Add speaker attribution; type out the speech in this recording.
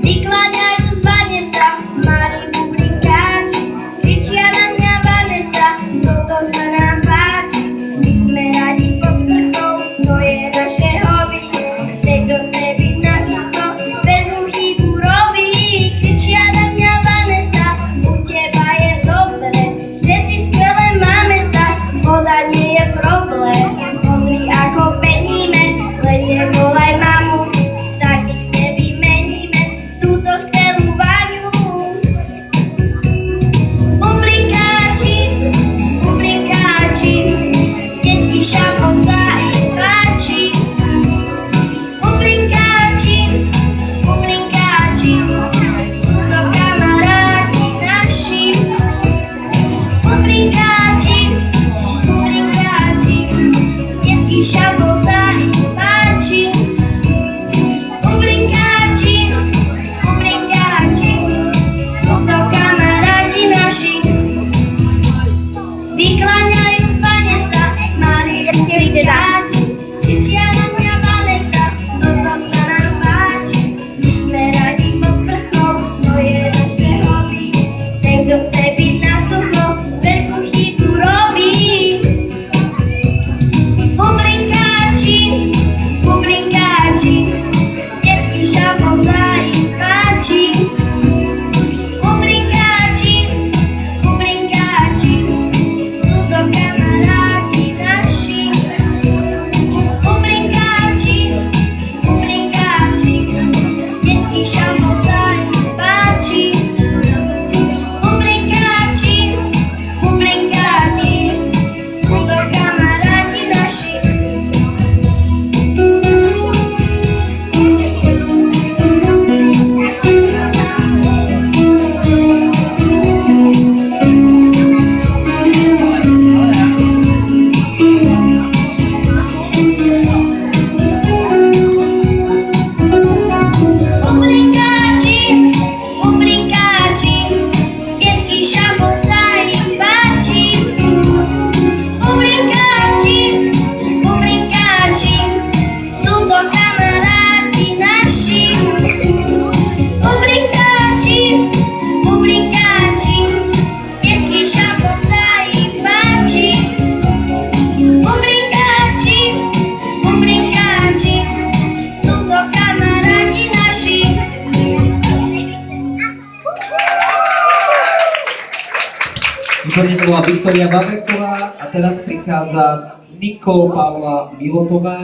Speaker 1: Vykláňajú z vane sa malí bublinkáči, kričia na mňa Vanessa, toto sa nám páči. My sme radi pod sprchou, to je naše hobby. Niekto chce byť na sucho, veľkú chybu robí. Kričia na mňa Vanessa, u teba je dobre, všetci skvelé máme sa, voda nie je problém. Pozri ako peníme, len nevolaj mamu, za nič nevymeníme túto skvelú Váňu. Bublinkáči, bublinkáči, detský šampón sa im páči. Bublinkáči, bublinkáči, sú to kamaráti naši. Bublinkáči, bublinkáči, detský šampón sa im páči. Bublinkáči, bublinkáči, sú to kamaráti naši. Vykláňajú z vane sa malí bublinkáči, kričia na mňa Vanessa, toto sa nám páči. My sme radi pod sprchou, to je naše hobby. Ten, kto chce byť na sucho, veľkú chybu robí. Bublinkáči, bublinkáči, detský šampón sa im páči. Bublinkáči, bublinkáči, sú to kamaráti naši. Bublinkáči, bublinkáči, detský šampón sa im páči. Bublinkáči, bublinkáči, sú to kamaráti naši. Bublinkáči, bublinkáči, detský šampón sa im páči. Bublinkáči, bublinkáči, sú to kamaráti naši. Bublinkáči, bublinkáči, detský šampón sa im páči. Bublinkáči, bublinkáči, sú to kamaráti naši.
Speaker 2: Výborne, to bola Viktória Babenková a teraz prichádza Nikol Paula Milotová.